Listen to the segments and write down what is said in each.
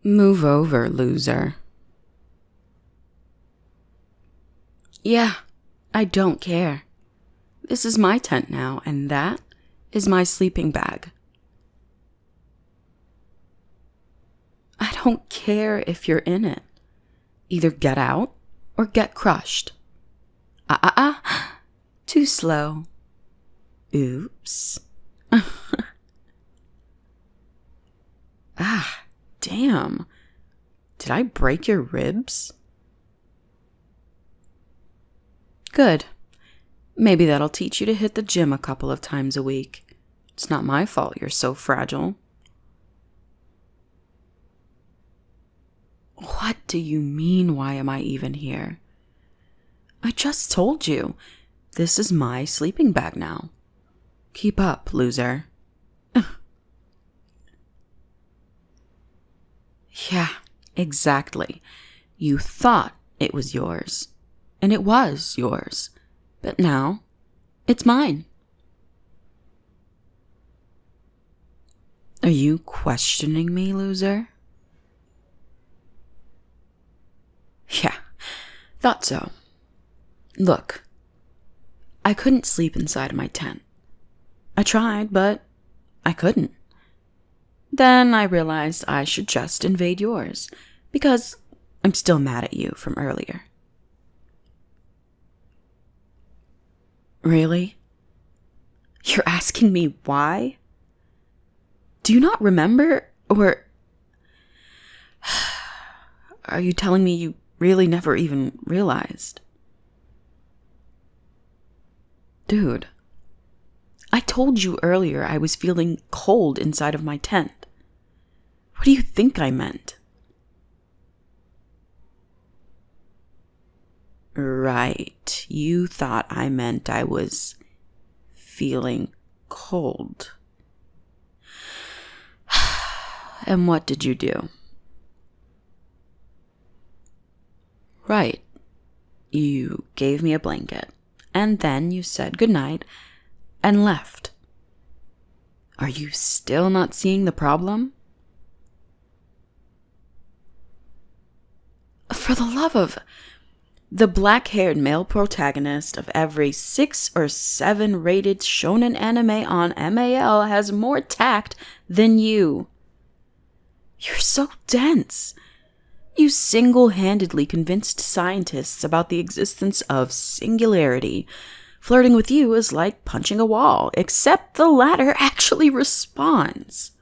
Move over, loser. Yeah, I don't care. This is my tent now, and that is my sleeping bag. I don't care if you're in it. Either get out or get crushed. Too slow. Oops. Damn. Did I break your ribs? Good. Maybe that'll teach you to hit the gym a couple of times a week. It's not my fault you're so fragile. What do you mean, why am I even here? I just told you. This is my sleeping bag now. Keep up, loser. Yeah, exactly. You thought it was yours. And it was yours. But now, it's mine. Are you questioning me, loser? Yeah, thought so. Look, I couldn't sleep inside my tent. I tried, but I couldn't. Then I realized I should just invade yours, because I'm still mad at you from earlier. Really? You're asking me why? Do you not remember, or are you telling me you really never even realized? Dude, I told you earlier I was feeling cold inside of my tent. What do you think I meant? Right, you thought I meant I was feeling cold. And what did you do? Right, you gave me a blanket, and then you said goodnight and left. Are you still not seeing the problem? For the love of... The black-haired male protagonist of every 6 or 7 rated shonen anime on MAL has more tact than you. You're so dense. You single-handedly convinced scientists about the existence of singularity. Flirting with you is like punching a wall, except the latter actually responds.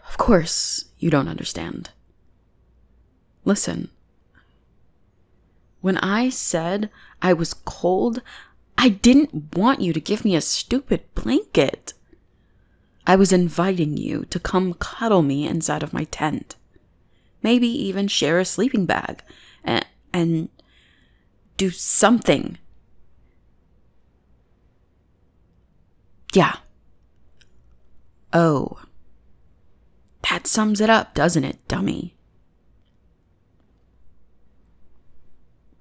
Of course, you don't understand. Listen. When I said I was cold, I didn't want you to give me a stupid blanket. I was inviting you to come cuddle me inside of my tent. Maybe even share a sleeping bag and do something. Yeah. Oh. That sums it up, doesn't it, dummy?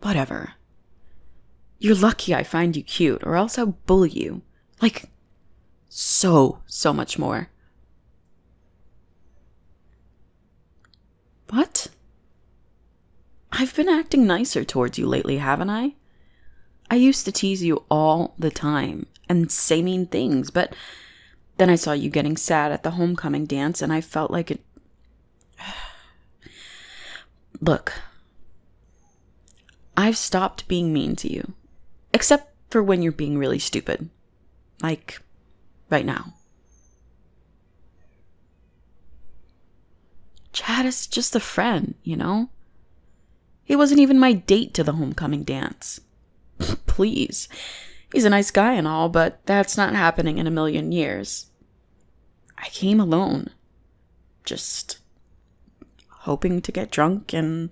Whatever. You're lucky I find you cute, or else I'll bully you. Like, so much more. What? I've been acting nicer towards you lately, haven't I? I used to tease you all the time and say mean things, but then I saw you getting sad at the homecoming dance and I felt like it... Look, I've stopped being mean to you, except for when you're being really stupid. Like, right now. Chad is just a friend, you know? He wasn't even my date to the homecoming dance. Please. He's a nice guy and all, but that's not happening in a million years. I came alone. Just hoping to get drunk and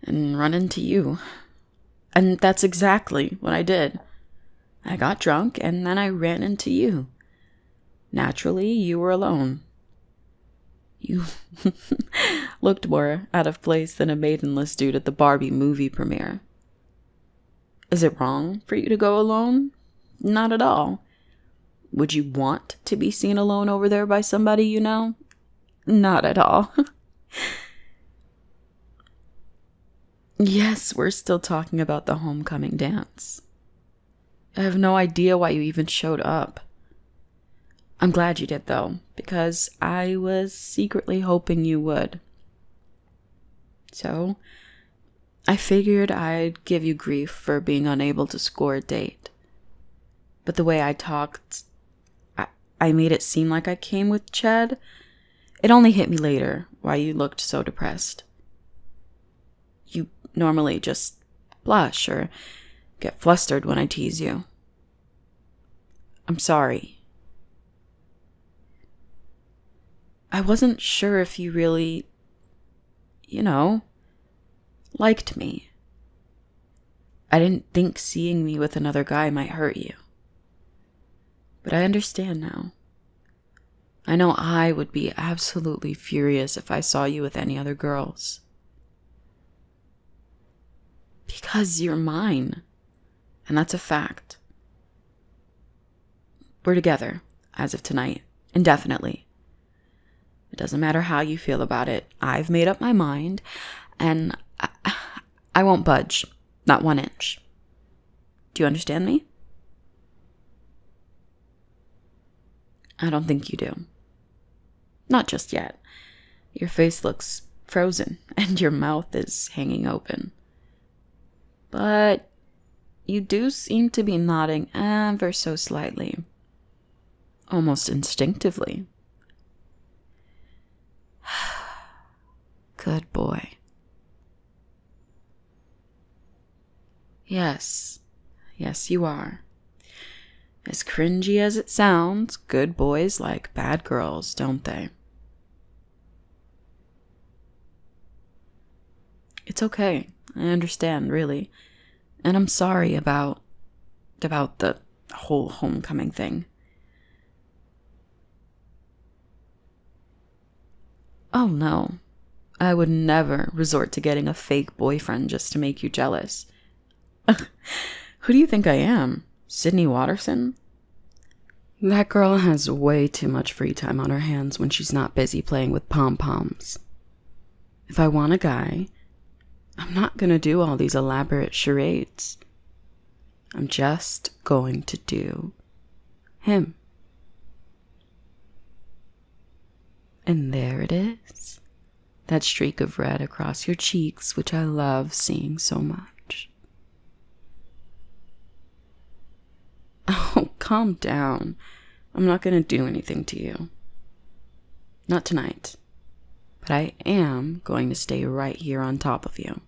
run into you. And that's exactly what I did. I got drunk and then I ran into you. Naturally, you were alone. You looked more out of place than a maidenless dude at the Barbie movie premiere. Is it wrong for you to go alone? Not at all. Would you want to be seen alone over there by somebody you know? Not at all. Yes, we're still talking about the homecoming dance. I have no idea why you even showed up. I'm glad you did, though, because I was secretly hoping you would. So, I figured I'd give you grief for being unable to score a date. But the way I talked, I made it seem like I came with Chad. It only hit me later why you looked so depressed. You normally just blush or get flustered when I tease you. I'm sorry. I wasn't sure if you really, liked me. I didn't think seeing me with another guy might hurt you. But I understand now. I know I would be absolutely furious if I saw you with any other girls. Because you're mine. And that's a fact. We're together, as of tonight, indefinitely. It doesn't matter how you feel about it. I've made up my mind, and I won't budge. Not 1 inch. Do you understand me? I don't think you do. Not just yet. Your face looks frozen, and your mouth is hanging open. But you do seem to be nodding ever so slightly. Almost instinctively. Good boy. Yes, you are. As cringy as it sounds, good boys like bad girls, don't they? It's okay. I understand, really. And I'm sorry about the whole homecoming thing. Oh no. I would never resort to getting a fake boyfriend just to make you jealous. Who do you think I am? Sydney Watterson? That girl has way too much free time on her hands when she's not busy playing with pom-poms. If I want a guy, I'm not gonna do all these elaborate charades. I'm just going to do him. And there it is. That streak of red across your cheeks, which I love seeing so much. Oh, calm down. I'm not going to do anything to you. Not tonight. But I am going to stay right here on top of you.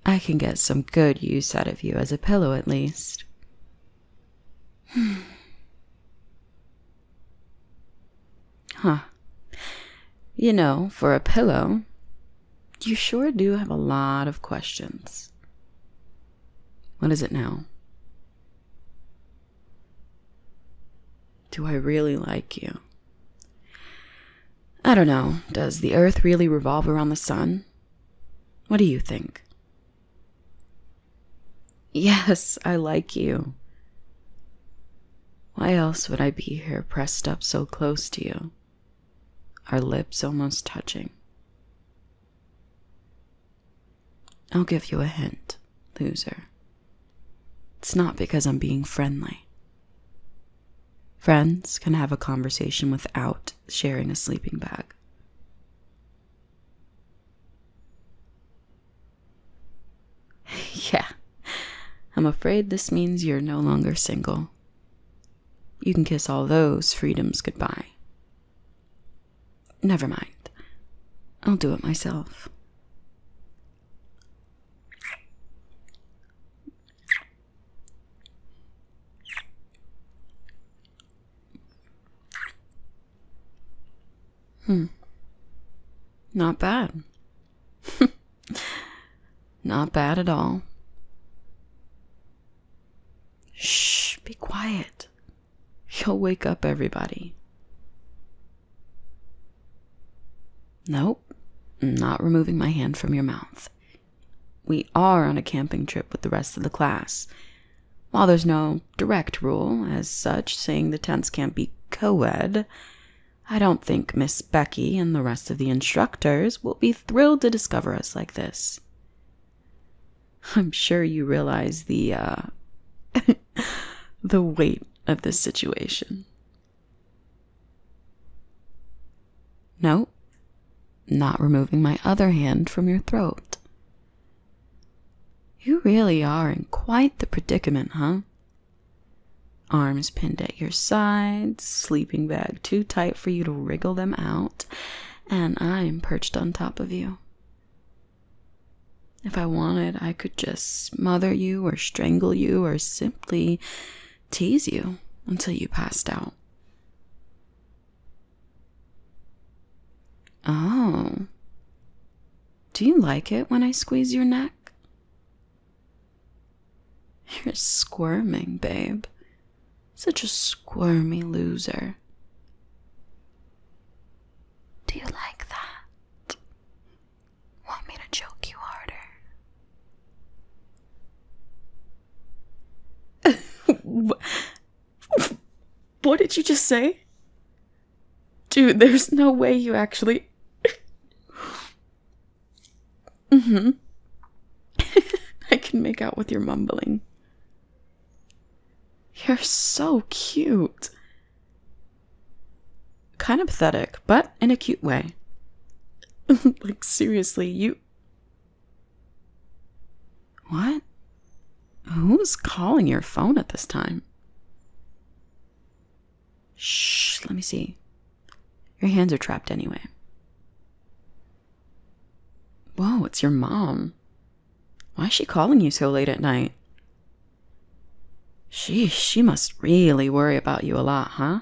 I can get some good use out of you as a pillow at least. Huh. You know, for a pillow, you sure do have a lot of questions. What is it now? Do I really like you? I don't know. Does the earth really revolve around the sun? What do you think? Yes, I like you. Why else would I be here pressed up so close to you? Our lips almost touching. I'll give you a hint, loser. It's not because I'm being friendly. Friends can have a conversation without sharing a sleeping bag. Yeah, I'm afraid this means you're no longer single. You can kiss all those freedoms goodbye. Never mind. I'll do it myself. Not bad. Not bad at all. Shh, be quiet. You'll wake up everybody. Nope, I'm not removing my hand from your mouth. We are on a camping trip with the rest of the class. While there's no direct rule, as such, saying the tents can't be co-ed, I don't think Miss Becky and the rest of the instructors will be thrilled to discover us like this. I'm sure you realize the the weight of this situation. No, not removing my other hand from your throat. You really are in quite the predicament, huh? Arms pinned at your sides, sleeping bag too tight for you to wriggle them out, and I'm perched on top of you. If I wanted, I could just smother you or strangle you or simply tease you until you passed out. Oh. Do you like it when I squeeze your neck? You're squirming, babe. Such a squirmy loser. Do you like that? Want me to choke you harder? What did you just say? Dude, there's no way you actually... I can make out with your mumbling. You're so cute. Kind of pathetic, but in a cute way. Like, seriously, you... What? Who's calling your phone at this time? Shh, let me see. Your hands are trapped anyway. Whoa, it's your mom. Why is she calling you so late at night? She must really worry about you a lot, huh?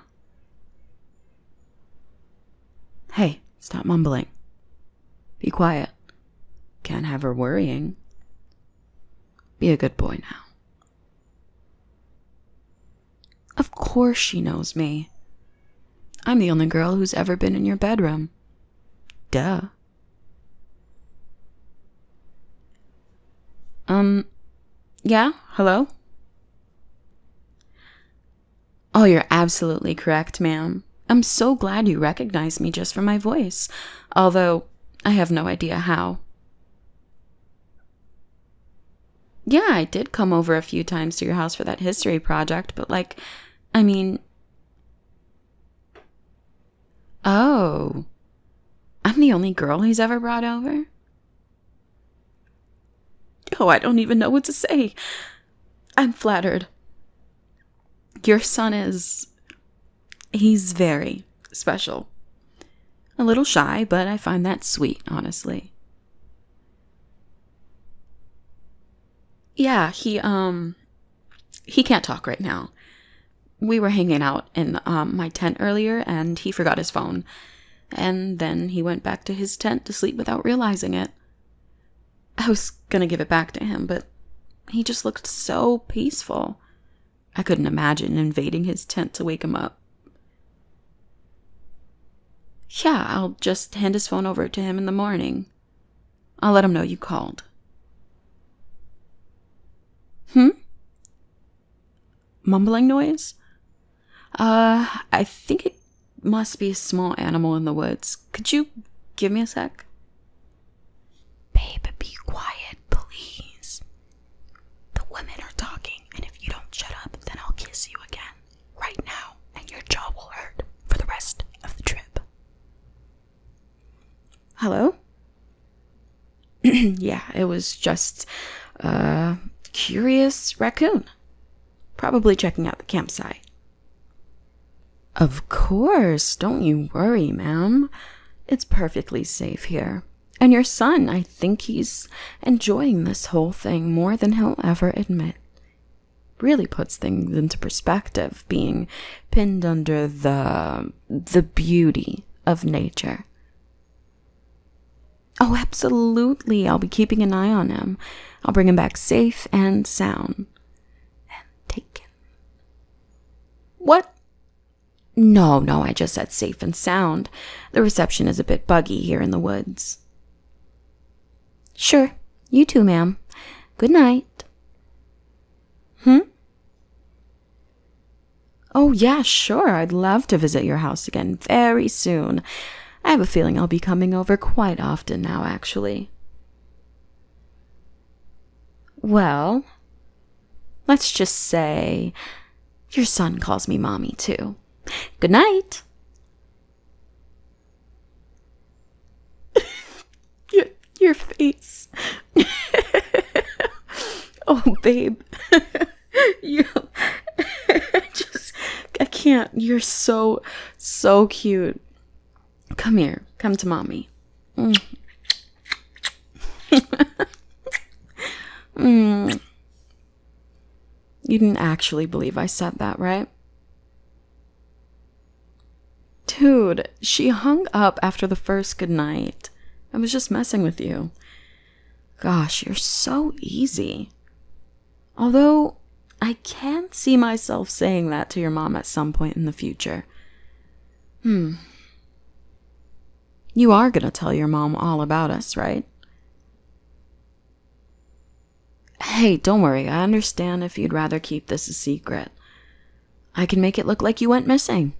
Hey, stop mumbling. Be quiet. Can't have her worrying. Be a good boy now. Of course she knows me. I'm the only girl who's ever been in your bedroom. Duh. Yeah? Hello? Oh, you're absolutely correct, ma'am. I'm so glad you recognized me just from my voice, although I have no idea how. Yeah, I did come over a few times to your house for that history project, but Oh. I'm the only girl he's ever brought over? Oh, I don't even know what to say. I'm flattered. Your son he's very special. A little shy, but I find that sweet, honestly. Yeah, he can't talk right now. We were hanging out in my tent earlier, and he forgot his phone. And then he went back to his tent to sleep without realizing it. I was gonna give it back to him, but he just looked so peaceful. I couldn't imagine invading his tent to wake him up. Yeah, I'll just hand his phone over to him in the morning. I'll let him know you called. Mumbling noise? I think it must be a small animal in the woods. Could you give me a sec? Babe, be quiet, please. The women are talking, and if you don't shut up, then I'll kiss you again. Right now, and your jaw will hurt for the rest of the trip. Hello? Yeah, it was just a curious raccoon. Probably checking out the campsite. Of course, don't you worry, ma'am. It's perfectly safe here. And your son, I think he's enjoying this whole thing more than he'll ever admit. Really puts things into perspective, being pinned under the beauty of nature. Oh, absolutely. I'll be keeping an eye on him. I'll bring him back safe and sound. And taken. What? No, I just said safe and sound. The reception is a bit buggy here in the woods. Sure. You too, ma'am. Good night. Oh, yeah, sure. I'd love to visit your house again very soon. I have a feeling I'll be coming over quite often now, actually. Well, let's just say your son calls me mommy, too. Good night. Your face. Oh, babe. You just, I can't. You're so cute. Come here. Come to mommy. You didn't actually believe I said that, right? Dude, she hung up after the first goodnight. I was just messing with you. Gosh, you're so easy. Although, I can see myself saying that to your mom at some point in the future. You are gonna tell your mom all about us, right? Hey, don't worry. I understand if you'd rather keep this a secret. I can make it look like you went missing.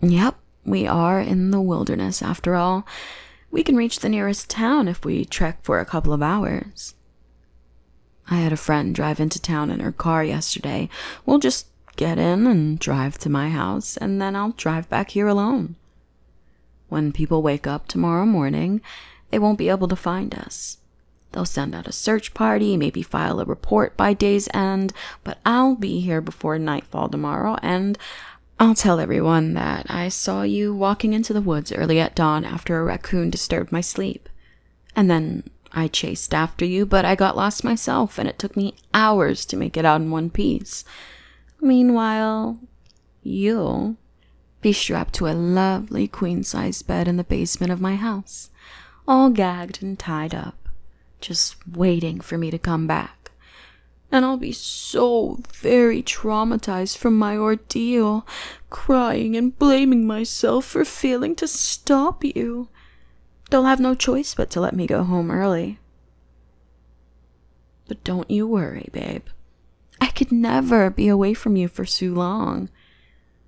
Yep, we are in the wilderness after all. We can reach the nearest town if we trek for a couple of hours. I had a friend drive into town in her car yesterday. We'll just get in and drive to my house, and then I'll drive back here alone. When people wake up tomorrow morning, they won't be able to find us. They'll send out a search party, maybe file a report by day's end, but I'll be here before nightfall tomorrow, and I'll tell everyone that I saw you walking into the woods early at dawn after a raccoon disturbed my sleep. And then I chased after you, but I got lost myself, and it took me hours to make it out in one piece. Meanwhile, you'll be strapped to a lovely queen-size bed in the basement of my house, all gagged and tied up, just waiting for me to come back. And I'll be so very traumatized from my ordeal, crying and blaming myself for failing to stop you. They'll have no choice but to let me go home early. But don't you worry, babe. I could never be away from you for so long.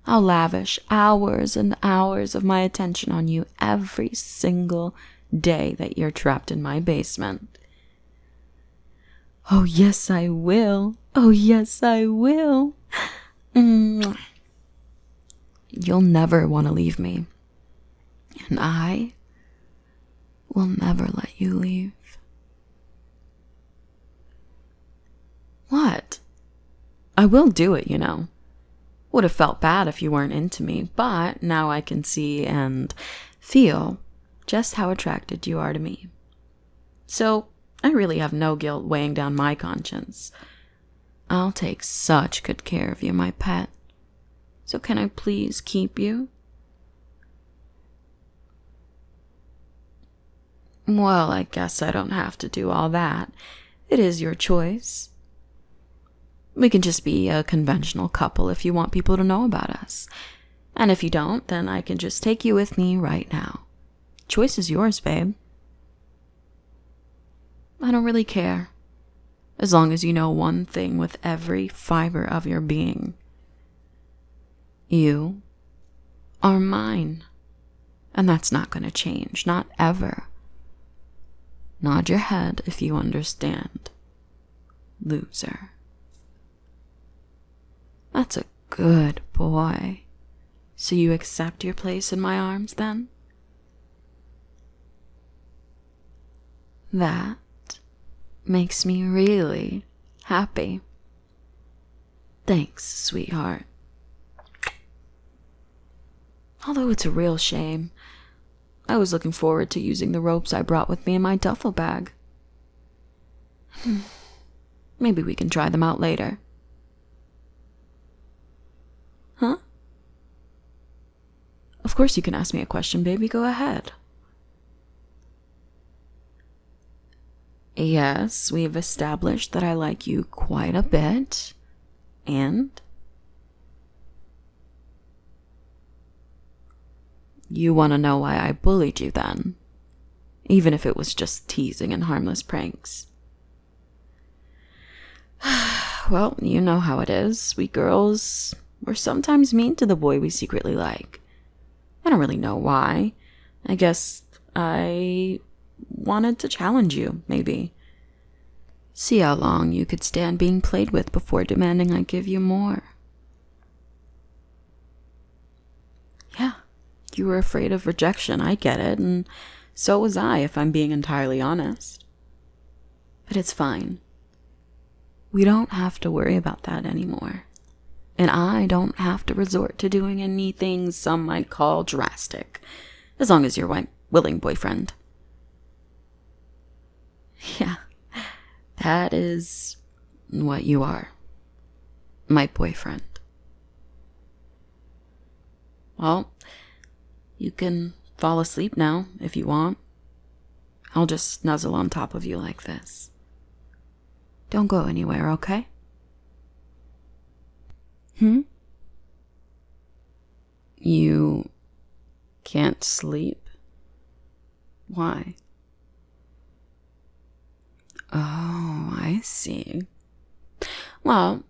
I'll lavish hours and hours of my attention on you every single day that you're trapped in my basement. Oh, yes, I will. Oh, yes, I will. You'll never want to leave me. And I will never let you leave. What? I will do it, you know. Would have felt bad if you weren't into me, but now I can see and feel just how attracted you are to me. So, I really have no guilt weighing down my conscience. I'll take such good care of you, my pet. So can I please keep you? Well, I guess I don't have to do all that. It is your choice. We can just be a conventional couple if you want people to know about us. And if you don't, then I can just take you with me right now. Choice is yours, babe. I don't really care, as long as you know one thing with every fiber of your being. You are mine, and that's not going to change, not ever. Nod your head if you understand, loser. That's a good boy. So you accept your place in my arms, then? That makes me really happy. Thanks, sweetheart. Although it's a real shame. I was looking forward to using the ropes I brought with me in my duffel bag. Maybe we can try them out later. Huh? Of course you can ask me a question, baby. Go ahead. Yes, we've established that I like you quite a bit. And? You want to know why I bullied you then? Even if it was just teasing and harmless pranks. Well, you know how it is. We girls, we're sometimes mean to the boy we secretly like. I don't really know why. I guess I wanted to challenge you, maybe. See how long you could stand being played with before demanding I give you more. Yeah, you were afraid of rejection, I get it, and so was I, if I'm being entirely honest. But it's fine. We don't have to worry about that anymore. And I don't have to resort to doing anything some might call drastic, as long as you're my willing boyfriend. Yeah, that is what you are. My boyfriend. Well, you can fall asleep now if you want. I'll just nuzzle on top of you like this. Don't go anywhere, okay? You can't sleep? Why? Oh, I see. Well,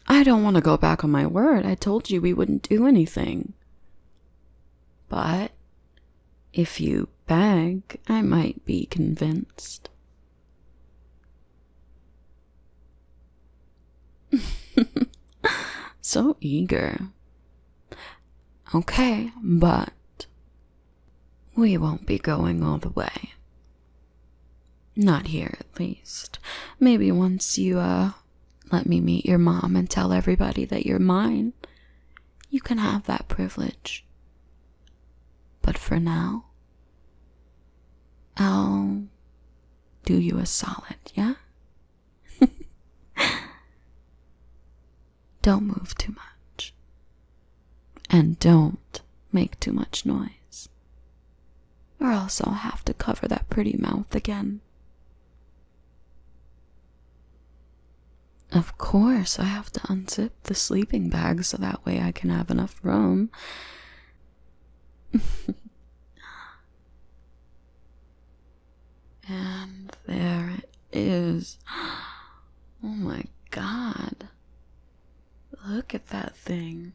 I don't want to go back on my word. I told you we wouldn't do anything. But if you beg, I might be convinced. So eager. Okay, but we won't be going all the way. Not here, at least. Maybe once you, let me meet your mom and tell everybody that you're mine, you can have that privilege. But for now, I'll do you a solid, yeah? Don't move too much. And don't make too much noise. Or else I'll have to cover that pretty mouth again. Of course, I have to unzip the sleeping bag so that way I can have enough room. And there it is. Oh my God. Look at that thing.